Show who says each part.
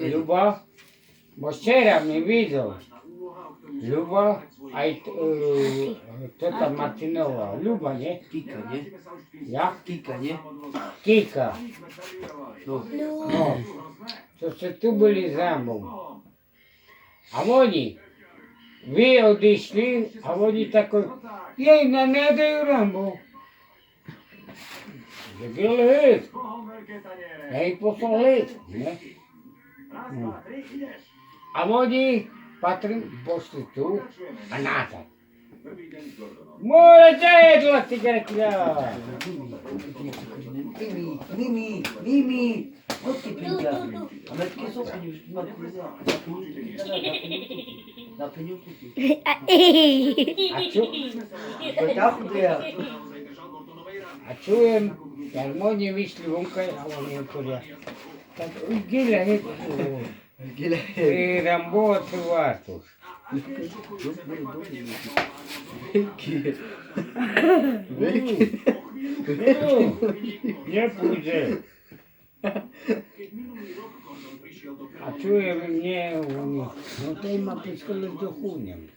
Speaker 1: Люба, бо щира не видел. Люба, а кто там Мартинова? Люба, не?
Speaker 2: Kika, nie?
Speaker 1: Jak?
Speaker 2: Kika, nie?
Speaker 1: Kika.
Speaker 2: No.
Speaker 1: No, to się tu byli za mną. A oni, wy odeszli, a oni taką, jej, не даю рамбу. Забили. Я їх послали. Не? Ну. А вони пошли ту, а назад. Молодець, Ластикаркля!
Speaker 2: Mimi! No ty pinga! A my takie są peniuszki, ma kurwa. Na peniuszki.
Speaker 1: А чу?
Speaker 2: To tak chudeja.
Speaker 1: А чуєм, як вони вийшли вункай, а вони куря. Так, гіля,
Speaker 2: Gile.
Speaker 1: Рамбо отриватус. Nie pójdzie. A czuję mnie, no to ma pistolet do chuniem.